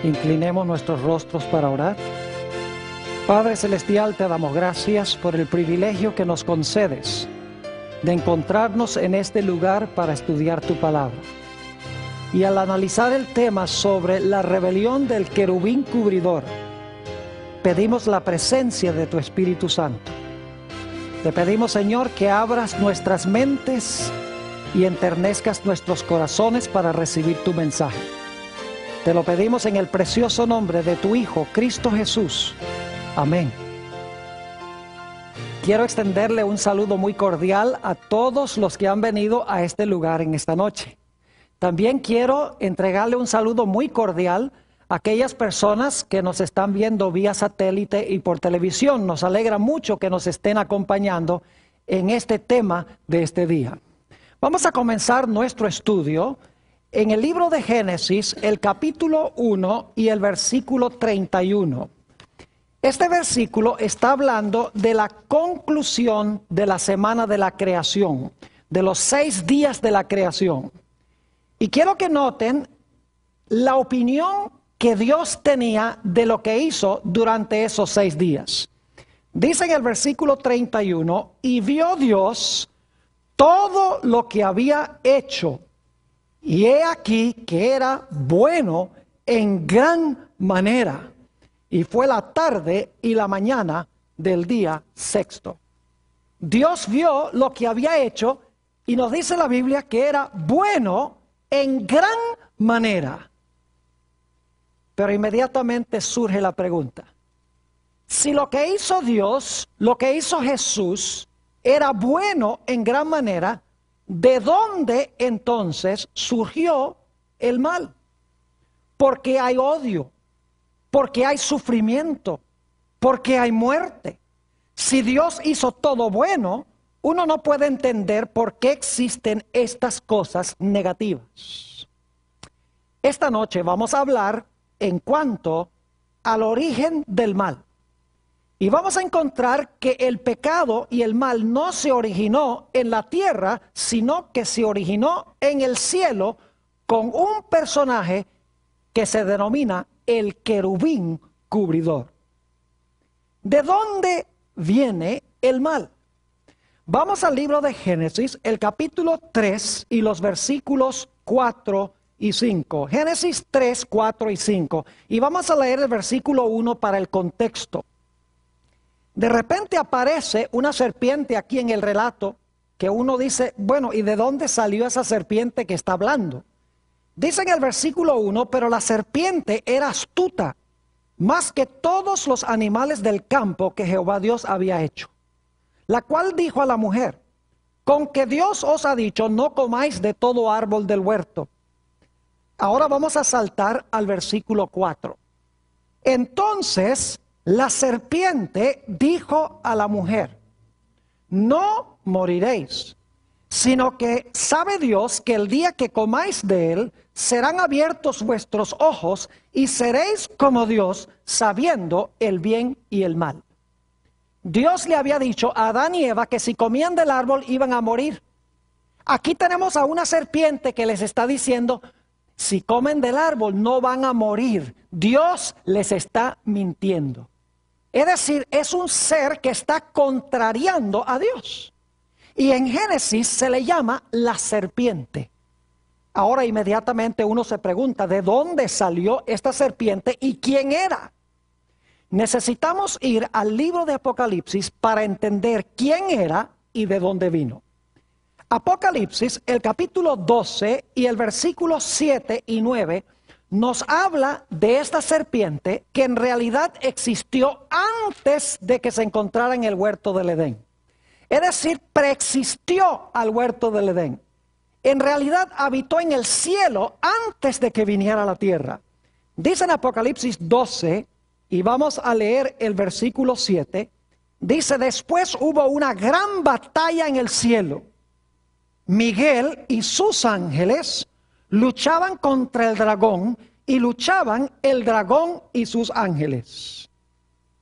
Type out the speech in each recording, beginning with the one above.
Inclinemos nuestros rostros para orar. Padre Celestial, te damos gracias por el privilegio que nos concedes de encontrarnos en este lugar para estudiar tu palabra. Y al analizar el tema sobre la rebelión del querubín cubridor, pedimos la presencia de tu Espíritu Santo. Te pedimos, Señor, que abras nuestras mentes y enternezcas nuestros corazones para recibir tu mensaje. Te lo pedimos en el precioso nombre de tu Hijo, Cristo Jesús. Amén. Quiero extenderle un saludo muy cordial a todos los que han venido a este lugar en esta noche. También quiero entregarle un saludo muy cordial a aquellas personas que nos están viendo vía satélite y por televisión. Nos alegra mucho que nos estén acompañando en este tema de este día. Vamos a comenzar nuestro estudio en el libro de Génesis, el capítulo 1 y el versículo 31. Este versículo está hablando de la conclusión de la semana de la creación, de los 6 días de la creación. Y quiero que noten la opinión que Dios tenía de lo que hizo durante esos 6 días. Dice en el versículo 31, y vio Dios todo lo que había hecho, y he aquí que era bueno en gran manera. Y fue la tarde y la mañana del día sexto. Dios vio lo que había hecho y nos dice la Biblia que era bueno en gran manera. Pero inmediatamente surge la pregunta: si lo que hizo Dios, lo que hizo Jesús, era bueno en gran manera, ¿de dónde entonces surgió el mal? Porque hay odio, porque hay sufrimiento, porque hay muerte. Si Dios hizo todo bueno, uno no puede entender por qué existen estas cosas negativas. Esta noche vamos a hablar en cuanto al origen del mal. Y vamos a encontrar que el pecado y el mal no se originó en la tierra, sino que se originó en el cielo con un personaje que se denomina el querubín cubridor. ¿De dónde viene el mal? Vamos al libro de Génesis, el capítulo 3 y los versículos 4 y 5. Génesis 3, 4 y 5. Y vamos a leer el versículo 1 para el contexto. De repente aparece una serpiente aquí en el relato que uno dice, bueno, ¿y de dónde salió esa serpiente que está hablando? Dice en el versículo 1, pero la serpiente era astuta, más que todos los animales del campo que Jehová Dios había hecho. La cual dijo a la mujer, con que Dios os ha dicho, no comáis de todo árbol del huerto. Ahora vamos a saltar al versículo 4. Entonces la serpiente dijo a la mujer, no moriréis, sino que sabe Dios que el día que comáis de él, serán abiertos vuestros ojos y seréis como Dios, sabiendo el bien y el mal. Dios le había dicho a Adán y Eva que si comían del árbol iban a morir. Aquí tenemos a una serpiente que les está diciendo, si comen del árbol no van a morir. Dios les está mintiendo. Es decir, es un ser que está contrariando a Dios. Y en Génesis se le llama la serpiente. Ahora inmediatamente uno se pregunta, ¿de dónde salió esta serpiente y quién era? Necesitamos ir al libro de Apocalipsis para entender quién era y de dónde vino. Apocalipsis, el capítulo 12 y el versículo 7 y 9, nos habla de esta serpiente que en realidad existió antes de que se encontrara en el huerto del Edén. Es decir, preexistió al huerto del Edén. En realidad habitó en el cielo antes de que viniera a la tierra. Dice en Apocalipsis 12, y vamos a leer el versículo 7, dice, después hubo una gran batalla en el cielo. Miguel y sus ángeles luchaban contra el dragón y luchaban el dragón y sus ángeles.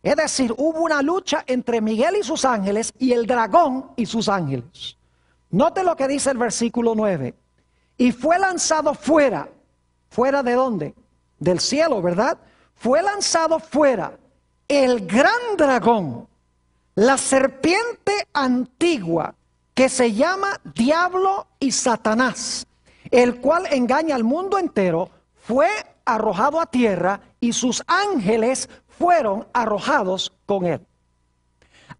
Es decir, hubo una lucha entre Miguel y sus ángeles y el dragón y sus ángeles. Note lo que dice el versículo 9. Y fue lanzado fuera. ¿Fuera de dónde? del cielo, ¿verdad? Fue lanzado fuera el gran dragón, la serpiente antigua, que se llama Diablo y Satanás, el cual engaña al mundo entero, fue arrojado a tierra y sus ángeles fueron arrojados con él.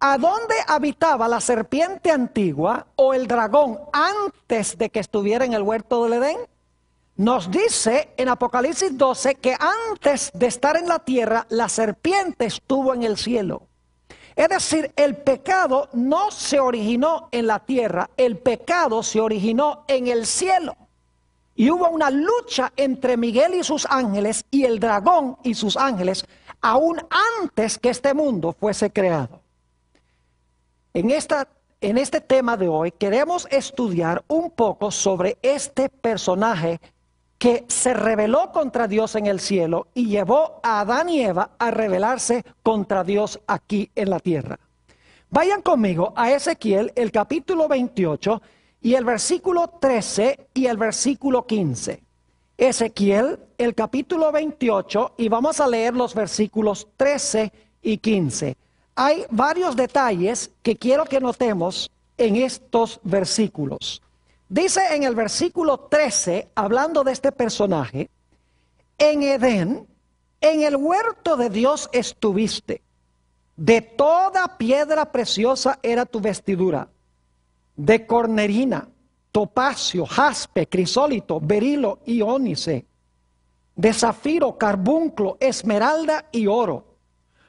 ¿A dónde habitaba la serpiente antigua o el dragón antes de que estuviera en el huerto del Edén? Nos dice en Apocalipsis 12 que antes de estar en la tierra, la serpiente estuvo en el cielo. Es decir, el pecado no se originó en la tierra, el pecado se originó en el cielo. Y hubo una lucha entre Miguel y sus ángeles y el dragón y sus ángeles, aún antes que este mundo fuese creado. En este tema de hoy queremos estudiar un poco sobre este personaje que se rebeló contra Dios en el cielo y llevó a Adán y Eva a rebelarse contra Dios aquí en la tierra. Vayan conmigo a Ezequiel, el capítulo 28 y el versículo 13 y el versículo 15. Ezequiel, el capítulo 28, y vamos a leer los versículos 13 y 15. Hay varios detalles que quiero que notemos en estos versículos. Dice en el versículo 13, hablando de este personaje: en Edén, en el huerto de Dios estuviste. De toda piedra preciosa era tu vestidura, de cornerina, topacio, jaspe, crisólito, berilo y ónice, de zafiro, carbunclo, esmeralda y oro.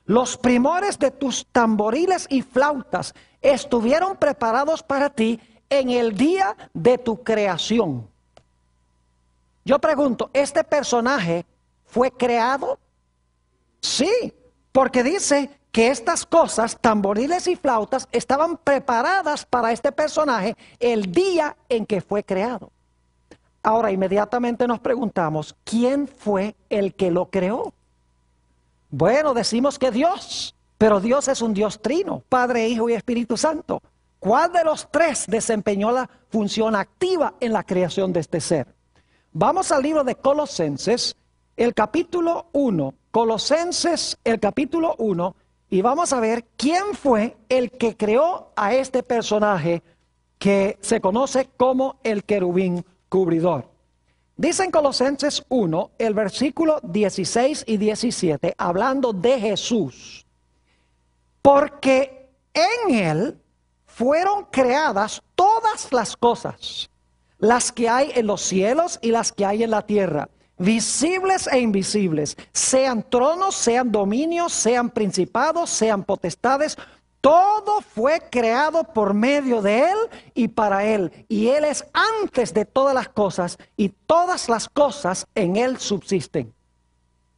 Los primores de tus tamboriles y flautas estuvieron preparados para ti en el día de tu creación. Yo pregunto, ¿este personaje fue creado? Sí, porque dice que estas cosas, tamboriles y flautas, estaban preparadas para este personaje el día en que fue creado. Ahora inmediatamente nos preguntamos, ¿quién fue el que lo creó? Bueno, decimos que Dios, pero Dios es un Dios trino, Padre, Hijo y Espíritu Santo. ¿Cuál de los tres desempeñó la función activa en la creación de este ser? Vamos al libro de Colosenses, el capítulo 1, Colosenses, el capítulo 1, y vamos a ver quién fue el que creó a este personaje que se conoce como el querubín cubridor. Dice en Colosenses 1, el versículo 16 y 17, hablando de Jesús: porque en él fueron creadas todas las cosas, las que hay en los cielos y las que hay en la tierra, visibles e invisibles, sean tronos, sean dominios, sean principados, sean potestades. Todo fue creado por medio de él y para él, y él es antes de todas las cosas, y todas las cosas en él subsisten.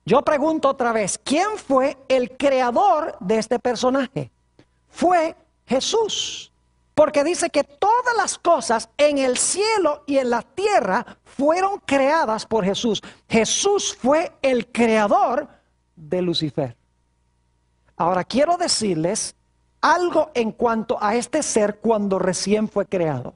Yo pregunto otra vez, ¿quién fue el creador de este personaje? Fue Jesús, porque dice que todas las cosas en el cielo y en la tierra fueron creadas por Jesús. Jesús fue el creador de Lucifer. Ahora quiero decirles algo en cuanto a este ser cuando recién fue creado.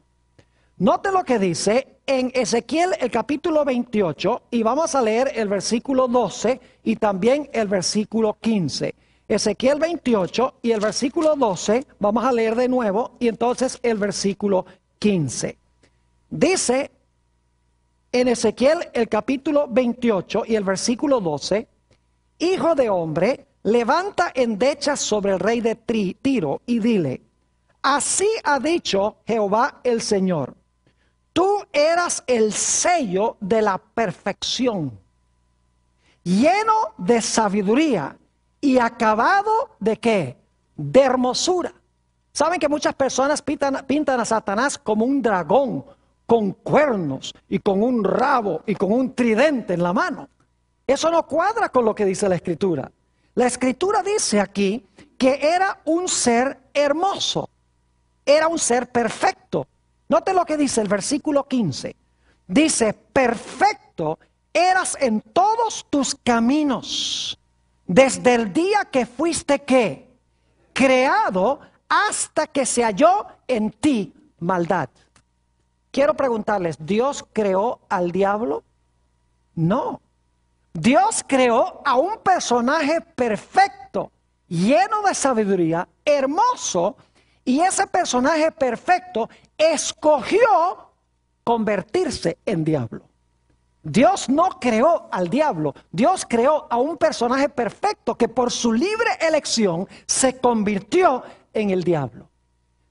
Note lo que dice en Ezequiel el capítulo 28 y vamos a leer el versículo 12 y también el versículo 15. Ezequiel 28 y el versículo 12, vamos a leer de nuevo, y entonces el versículo 15. Dice en Ezequiel el capítulo 28 y el versículo 12: hijo de hombre, levanta endechas sobre el rey de Tiro y dile: así ha dicho Jehová el Señor, tú eras el sello de la perfección, lleno de sabiduría y acabado de ¿qué? De hermosura. ¿Saben que muchas personas pintan a Satanás como un dragón con cuernos y con un rabo y con un tridente en la mano? Eso no cuadra con lo que dice la Escritura. La Escritura dice aquí que era un ser hermoso, era un ser perfecto. Note lo que dice el versículo 15. Dice: perfecto eras en todos tus caminos, desde el día que fuiste ¿qué? Creado, hasta que se halló en ti maldad. Quiero preguntarles, ¿Dios creó al diablo? No. Dios creó a un personaje perfecto, lleno de sabiduría, hermoso, y ese personaje perfecto escogió convertirse en diablo. Dios no creó al diablo, Dios creó a un personaje perfecto que por su libre elección se convirtió en el diablo.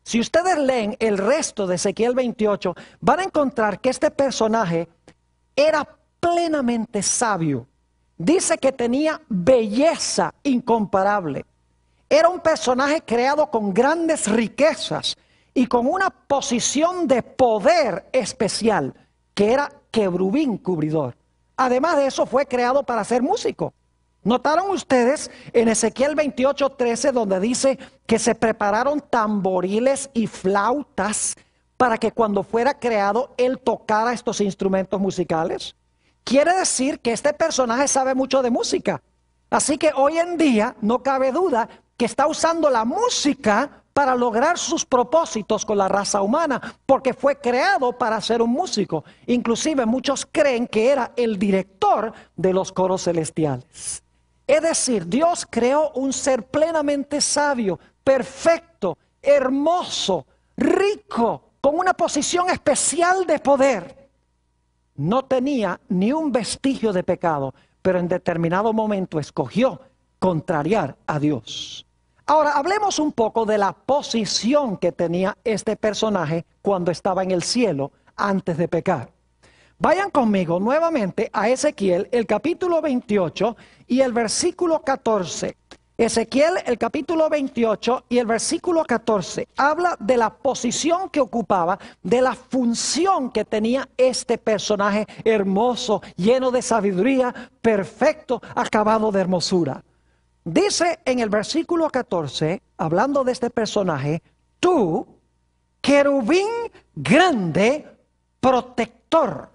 Si ustedes leen el resto de Ezequiel 28, van a encontrar que este personaje era plenamente sabio. Dice que tenía belleza incomparable. Era un personaje creado con grandes riquezas y con una posición de poder especial, que era querubín cubridor. Además de eso, fue creado para ser músico. ¿Notaron ustedes en Ezequiel 28:13 donde dice que se prepararon tamboriles y flautas para que cuando fuera creado él tocara estos instrumentos musicales? Quiere decir que este personaje sabe mucho de música. Así que hoy en día no cabe duda que está usando la música para lograr sus propósitos con la raza humana, porque fue creado para ser un músico. Inclusive muchos creen que era el director de los coros celestiales. Es decir, Dios creó un ser plenamente sabio, perfecto, hermoso, rico, con una posición especial de poder. No tenía ni un vestigio de pecado, pero en determinado momento escogió contrariar a Dios. Ahora, hablemos un poco de la posición que tenía este personaje cuando estaba en el cielo antes de pecar. Vayan conmigo nuevamente a Ezequiel, el capítulo 28 y el versículo 14. Ezequiel, el capítulo 28 y el versículo 14, habla de la posición que ocupaba, de la función que tenía este personaje hermoso, lleno de sabiduría, perfecto, acabado de hermosura. Dice en el versículo 14, hablando de este personaje, tú, querubín grande, protector.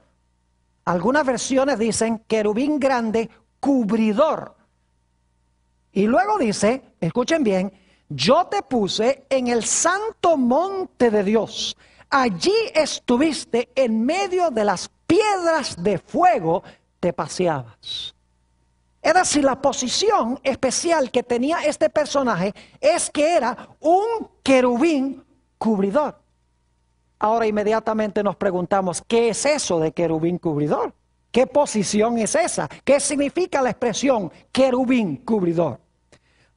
Algunas versiones dicen querubín grande, cubridor. Y luego dice, escuchen bien, yo te puse en el santo monte de Dios. Allí estuviste en medio de las piedras de fuego, te paseabas. Es decir, la posición especial que tenía este personaje es que era un querubín cubridor. Ahora inmediatamente nos preguntamos, ¿qué es eso de querubín cubridor? ¿Qué posición es esa? ¿Qué significa la expresión querubín cubridor?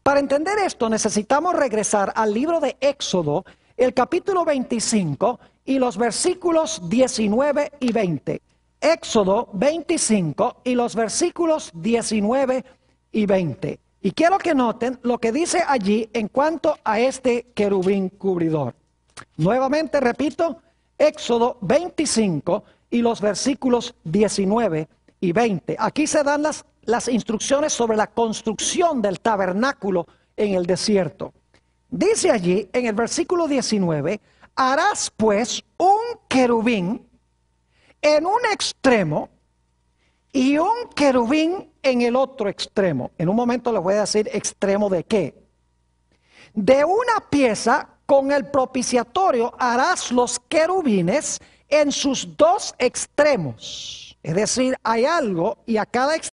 Para entender esto necesitamos regresar al libro de Éxodo, el capítulo 25 y los versículos 19 y 20. Éxodo 25 y los versículos 19 y 20. Y quiero que noten lo que dice allí en cuanto a este querubín cubridor. Nuevamente repito, Éxodo 25 y los versículos 19 y 20. Aquí se dan las instrucciones sobre la construcción del tabernáculo en el desierto. Dice allí en el versículo 19, harás pues un querubín en un extremo y un querubín en el otro extremo. En un momento les voy a decir extremo de qué. De una pieza con el propiciatorio harás los querubines en sus dos extremos. Es decir, hay algo y a cada